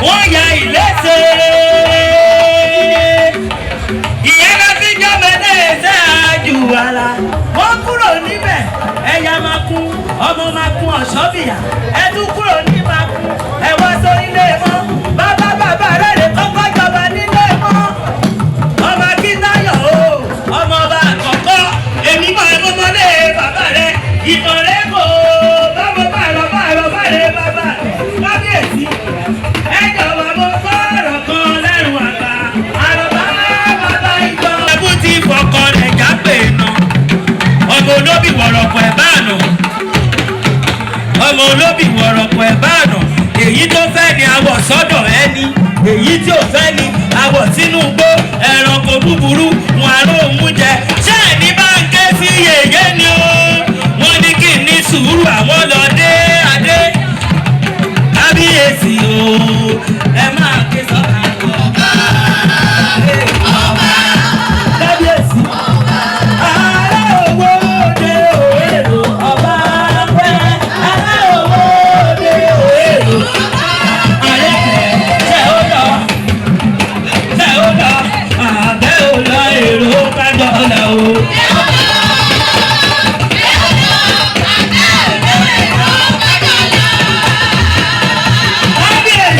wọ́n ya ìlẹ́sẹ̀. ìyẹn lọ fi jọ mẹ́lẹ́sẹ̀ àjù wàrà. wọ́n kúrò níbẹ̀ ẹ̀yà máa kún ọmọ máa kún ọ̀ṣọ́bìyà ẹ̀dún kúrò ní máa kún ẹ̀wọ́ sọ ilé mọ́ bàbá rẹ̀ lè kọ́kọ́ jọba nílé mọ́. ọmọ akíntayọ̀ o ọmọ ọba àkọ́kọ́ èmi mọ̀ ẹ́ mọ́mọ́lé bàbá rẹ̀ ìtàn rẹ̀ kò báwo bá rẹ̀ bàbá kábíyèsí ẹ̀jọ̀ wà mo gbọ́ ọ̀rọ̀ kan lẹ́rù àgbà àròbá bàbá ìjọ. ẹ̀bù ti fọkàn rẹ̀ jápè nà ọmọ olóbì wọ̀rọ̀kọ̀ ẹ̀ bá nà ọmọ olóbì wọ̀rọ̀kọ̀ ẹ̀ bá nà èyí tó fẹ́ ni awọ̀ sọ́dọ̀ ẹni èyí tí ò fẹ́ ni awọ̀ sínú igbó ẹranko búburú wọn àrò òun jẹ ṣé ẹni bá ń ké sí yèyé ni ó wọn ní kí n ní sùúrù àwọn lọ dé adé kábíyèsí o ẹ máa ké sọ́kà ọba kábíyèsí ará owó dé òwèrò ọba pẹ́ ará owó dé òwèrò àrẹ́kẹ̀ tẹ́ ó lọ àbẹ́ ò lọ èrò kájọ lọ o. kábíyèsí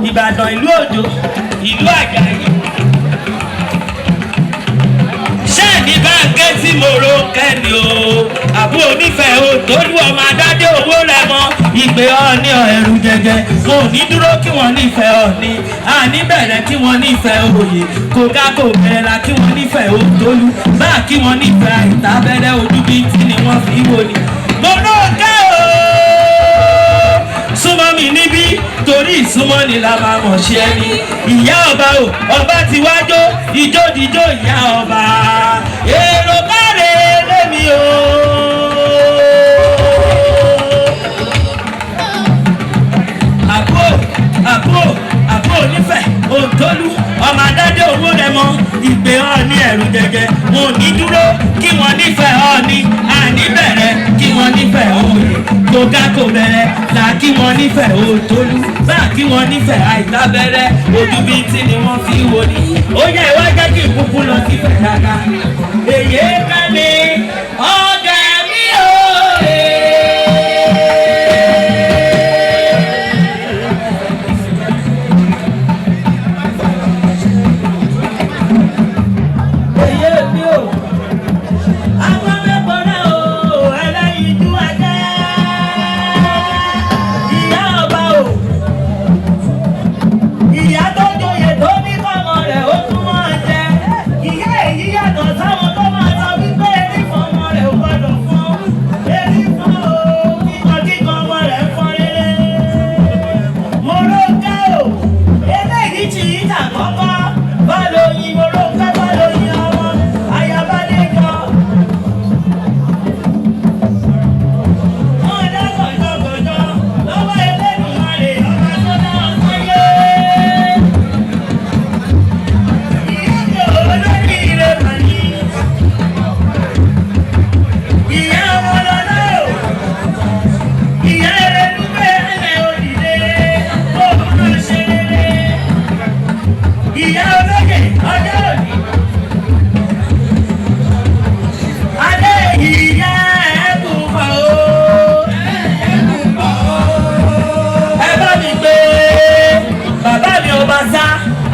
Ìbàdàn ìlú Òjó ìlú Àjàyí. Ṣẹ́ẹ̀ni báńkẹ́ tí mo ro kẹ́ni o àbúrò onífẹ̀ẹ́ o tólú ọmọ adádé owó rẹ mọ́ ìgbé ọ̀ọ́ni ẹ̀rù jẹjẹ mo ò ní dúró kí wọ́n nífẹ̀ẹ́ ọ̀ọ́ni àní bẹ̀rẹ̀ kí wọ́n nífẹ̀ẹ́ òye kóká kò bẹ̀rẹ̀ la kí wọ́n nífẹ̀ẹ́ o tólú bá kí wọ́n nífẹ̀ẹ́ àìtá bẹ̀rẹ̀ ojú bíi tí ni wọ́n fi wò ni. mo ro kẹ́ o súnmọ́ mi níbí torí ìsúnmọ́ ni la máa mọ̀ ṣe ẹni ìyá ọba o ọba ti wájó ìjódìjó ìyá ọba èrò káre lémi o. àbúrò onífẹ̀ẹ́ òǹtólú ọmọ adádé owó rẹ mọ ìgbé ọ̀ọ́ni ẹ̀rù jẹjẹ mo ní dúró kí wọ́n nífẹ̀ẹ́ ọ̀ọ́ni àní bẹ̀rẹ̀ kí wọ́n nífẹ̀ẹ́ òye kóká kò bẹ̀rẹ̀ là kí wọ́n nífẹ̀ẹ́ òtólú bá kí wọ́n nífẹ̀ẹ́ àìtábẹ́rẹ́ ojú bíi tí ni wọ́n fi wò ní. ó yẹ ìwà jẹ́ kí ìkúkú lọ sí fẹ̀ dáadáa. èyí kẹ́mi ọ̀gá mi ò lè.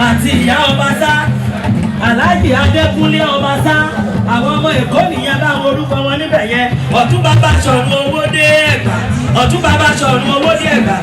àti ìyá Ọbaṣá Aláàjì Adékúnlé Ọbaṣá àwọn ọmọ Èkó nìyẹn báwọn orúkọ wọn níbẹ̀ yẹn Ọ̀túnba Báṣọ̀run Owódé Ẹ̀gbá Ọ̀túnba Báṣọ̀run Owódé Ẹ̀gbá